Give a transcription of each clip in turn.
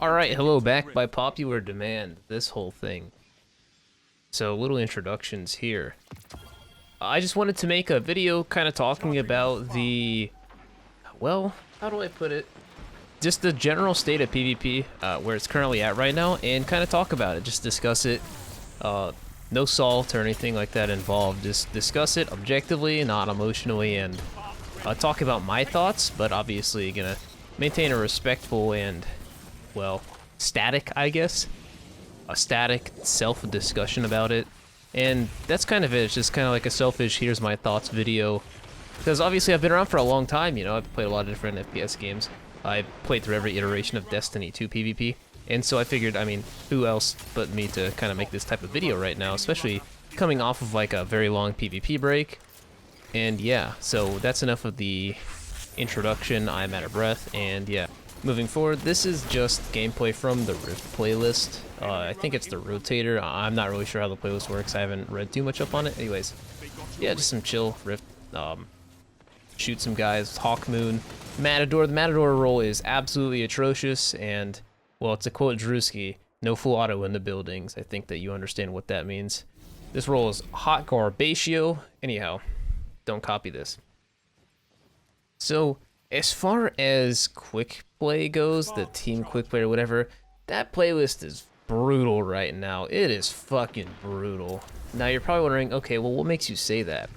Alright, hello, back by popular demand, this whole thing. So, little introductions here. I just wanted to make a video kind of talking about well, how do I put it? Just the general state of PvP, where it's currently at right now, and kind of talk about it, just discuss it. No salt or anything like that involved, just discuss it objectively, not emotionally, and talk about my thoughts, but obviously gonna maintain a respectful and, well, static, I guess. A static self-discussion about it. And that's kind of it. It's just kind of like a selfish, here's my thoughts video. Because obviously I've been around for a long time, you know, I've played a lot of different FPS games. I've played through every iteration of Destiny 2 PvP. And so I figured, I mean, who else but me to kind of make this type of video right now, especially coming off of like a very long PvP break. And yeah, so that's enough of the introduction. I'm out of breath, and yeah. Moving forward, this is just gameplay from the Rift playlist. I think it's the Rotator. I'm not really sure how the playlist works. I haven't read too much up on it. Anyways, yeah, just some chill Rift. Shoot some guys. Hawk Moon. Matador. The Matador role is absolutely atrocious, and, well, it's a quote Drewski, no full auto in the buildings. I think that you understand what that means. This role is hot garbatio. Anyhow, don't copy this. So, as far as quick play goes, the team quick play or whatever, that playlist is brutal right now. It is fucking brutal. Now you're probably wondering, okay, well, what makes you say that?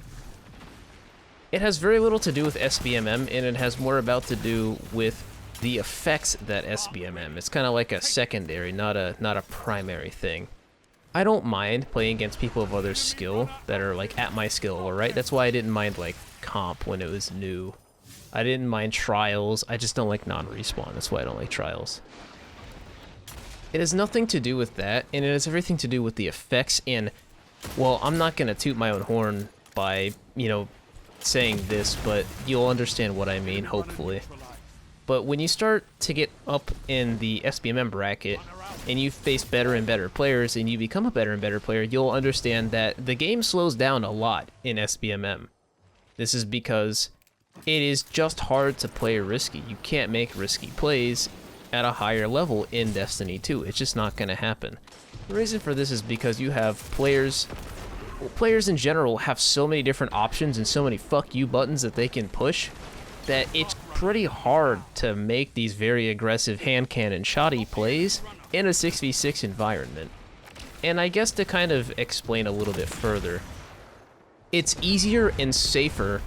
It has very little to do with SBMM, and it has more about to do with the effects that SBMM. It's kind of like a secondary, not a primary thing. I don't mind playing against people of other skill that are like at my skill level, right? That's why I didn't mind like comp when it was new. I didn't mind trials. I just don't like non-respawn. That's why I don't like trials. It has nothing to do with that, and it has everything to do with the effects. And, well, I'm not gonna toot my own horn by, you know, saying this, but you'll understand what I mean, hopefully. But when you start to get up in the SBMM bracket, and you face better and better players, and you become a better and better player, you'll understand that the game slows down a lot in SBMM. This is because it is just hard to play risky. You can't make risky plays at a higher level in Destiny 2. It's just not going to happen. The reason for this is because you have players in general have so many different options and so many fuck you buttons that they can push that it's pretty hard to make these very aggressive hand cannon shoddy plays in a 6v6 environment. And I guess to kind of explain a little bit further, it's easier and safer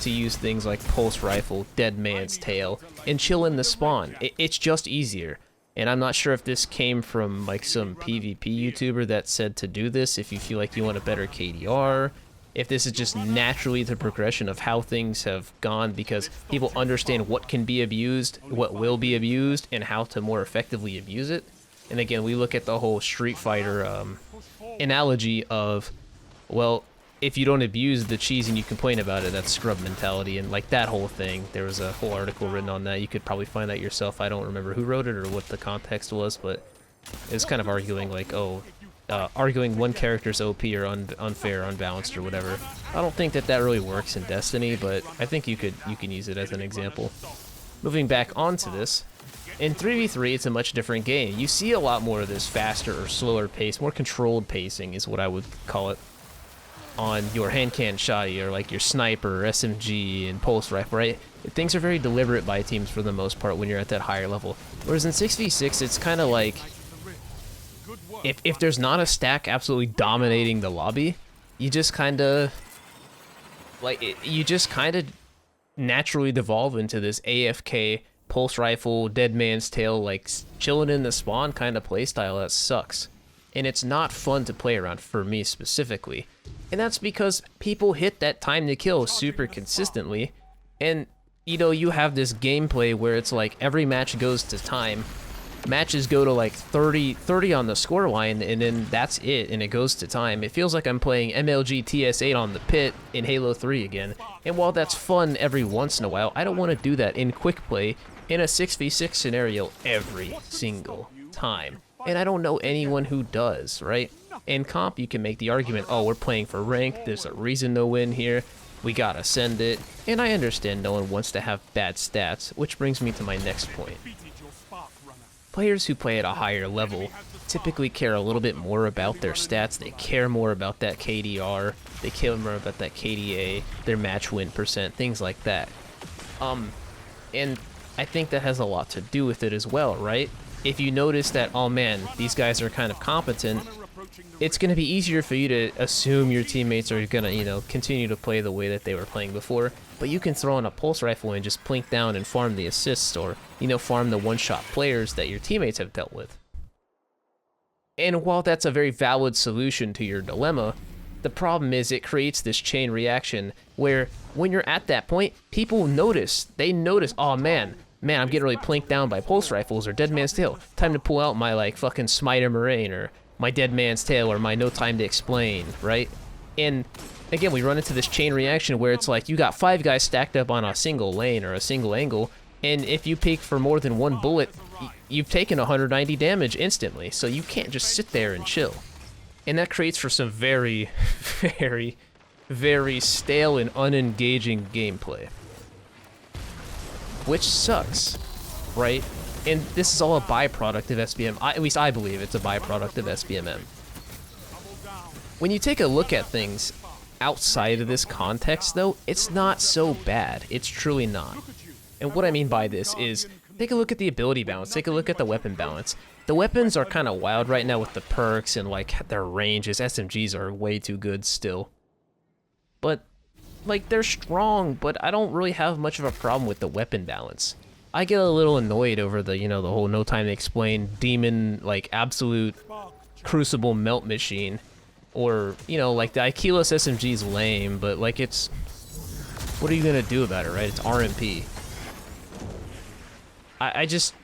to use things like pulse rifle, dead man's tail, and chill in the spawn. It's just easier. And I'm not sure if this came from like some PvP YouTuber that said to do this if you feel like you want a better KDR, if this is just naturally the progression of how things have gone because people understand what can be abused, what will be abused, and how to more effectively abuse it. And again, we look at the whole Street Fighter analogy of, well, if you don't abuse the cheese and you complain about it, that's scrub mentality, and like that whole thing. There was a whole article written on that. You could probably find that yourself. I don't remember who wrote it or what the context was, but it was kind of arguing like, arguing one character's OP or unfair, unbalanced, or whatever. I don't think that really works in Destiny, but I think you can use it as an example. Moving back onto this, in 3v3, it's a much different game. You see a lot more of this faster or slower pace, more controlled pacing is what I would call it, on your hand cannon shoddy or like your sniper or SMG and pulse rifle, right? Things are very deliberate by teams for the most part when you're at that higher level. Whereas in 6v6, it's kind of like, if there's not a stack absolutely dominating the lobby, you just kind of, naturally devolve into this AFK, pulse rifle, dead man's tail, like chilling in the spawn kind of playstyle that sucks. And it's not fun to play around for me specifically. And that's because people hit that time to kill super consistently. And, you know, you have this gameplay where it's like every match goes to time. Matches go to like 30 on the scoreline, and then that's it, and it goes to time. It feels like I'm playing MLG TS8 on the pit in Halo 3 again. And while that's fun every once in a while, I don't want to do that in quick play in a 6v6 scenario every single time. And I don't know anyone who does, right? In comp, you can make the argument, oh, we're playing for rank, there's a reason to win here, we gotta send it. And I understand no one wants to have bad stats, which brings me to my next point. players who play at a higher level typically care a little bit more about their stats. They care more about that KDR, they care more about that KDA, their match win percent, things like that. And I think that has a lot to do with it as well, right? If you notice that, oh man, these guys are kind of competent, it's going to be easier for you to assume your teammates are going to, you know, continue to play the way that they were playing before. But you can throw in a pulse rifle and just plink down and farm the assists, or, you know, farm the one-shot players that your teammates have dealt with. And while that's a very valid solution to your dilemma, the problem is it creates this chain reaction where when you're at that point, people notice. They notice, oh man, I'm getting really plinked down by pulse rifles or Dead Man's Tale. Time to pull out my, like, fucking Smiter Moraine or my Dead Man's Tale or my No Time to Explain, right? And again, we run into this chain reaction where it's like you got 5 guys stacked up on a single lane or a single angle, and if you peek for more than 1 bullet, you've taken 190 damage instantly, so you can't just sit there and chill. And that creates for some very, very, very stale and unengaging gameplay. Which sucks, right? And this is all a byproduct of SBM. At least I believe it's a byproduct of SBMM. When you take a look at things outside of this context, though, it's not so bad. It's truly not. And what I mean by this is, take a look at the ability balance, take a look at the weapon balance. The weapons are kind of wild right now with the perks and, like, their ranges. SMGs are way too good still. But, like, they're strong, but I don't really have much of a problem with the weapon balance. I get a little annoyed over the, you know, the whole No Time to Explain demon, like, absolute crucible melt machine. Or, you know, like, the Aikilos SMG's lame, but, like, it's... What are you gonna do about it, right? It's RMP. I just...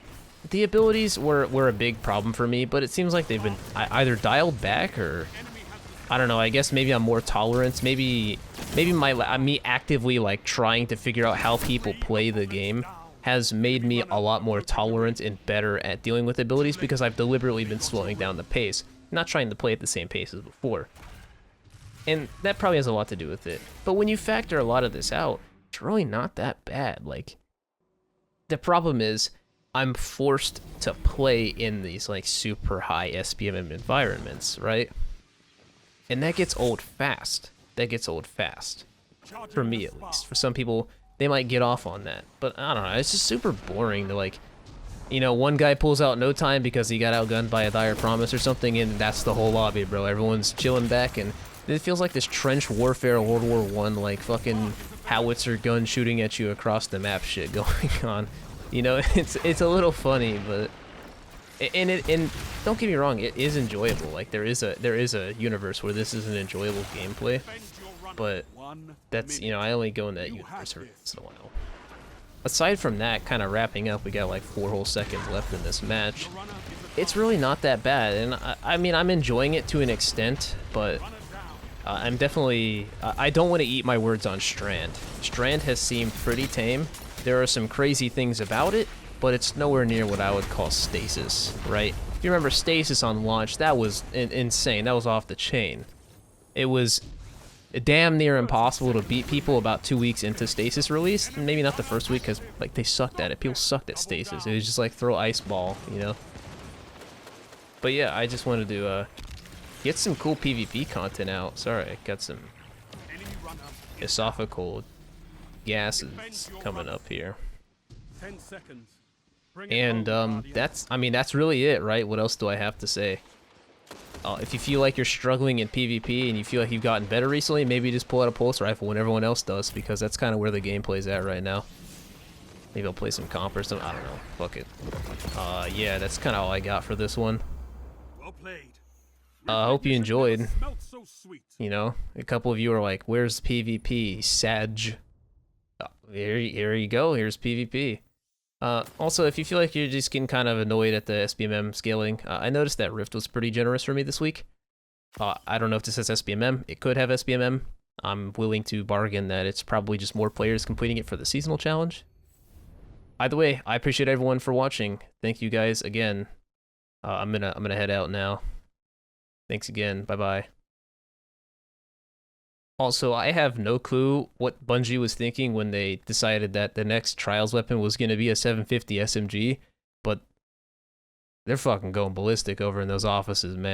The abilities were a big problem for me, but it seems like they've been either dialed back or... I don't know, I guess maybe I'm more tolerant. Maybe me actively, like, trying to figure out how people play the game has made me a lot more tolerant and better at dealing with abilities because I've deliberately been slowing down the pace, not trying to play at the same pace as before. And that probably has a lot to do with it. But when you factor a lot of this out, it's really not that bad. Like, the problem is I'm forced to play in these, like, super high SBMM environments, right? And that gets old fast. That gets old fast. For me, at least. For some people, they might get off on that. But I don't know, it's just super boring to, like, you know, one guy pulls out No Time because he got outgunned by a Dire Promise or something, and that's the whole lobby, bro. Everyone's chilling back, and it feels like this trench warfare World War I, like, fucking howitzer gun shooting at you across the map shit going on. You know, it's a little funny, but... And don't get me wrong, it is enjoyable. Like, there is a universe where this is an enjoyable gameplay, but that's, you know, I only go in that universe every once in a while. Aside from that, kind of wrapping up, we got like 4 whole seconds left in this match. It's really not that bad, and I mean, I'm enjoying it to an extent, but I'm definitely, I don't want to eat my words on Strand. Strand has seemed pretty tame. There are some crazy things about it, but it's nowhere near what I would call stasis, right? If you remember stasis on launch, that was insane. That was off the chain. It was damn near impossible to beat people about 2 weeks into stasis release. Maybe not the first week, because, like, they sucked at it. People sucked at stasis. It was just like throw ice ball, you know? But yeah, I just wanted to get some cool PvP content out. Sorry, I got some esophageal gases coming up here. 10 seconds. And that's really it, right? What else do I have to say? If you feel like you're struggling in PvP and you feel like you've gotten better recently, maybe just pull out a pulse rifle when everyone else does, because that's kind of where the gameplay's at right now. Maybe I'll play some comp or something. I don't know. Fuck it. Yeah, that's kind of all I got for this one. Well played. I hope you enjoyed. You know, a couple of you are like, "Where's PvP, Sag?" Here you go. Here's PvP. Also, if you feel like you're just getting kind of annoyed at the SBMM scaling, I noticed that Rift was pretty generous for me this week. I don't know if this has SBMM. It could have SBMM. I'm willing to bargain that it's probably just more players completing it for the seasonal challenge. Either way, I appreciate everyone for watching. Thank you guys again. I'm gonna head out now. Thanks again. Bye bye. Also, I have no clue what Bungie was thinking when they decided that the next Trials weapon was going to be a 750 SMG, but They're fucking going ballistic over in those offices, man.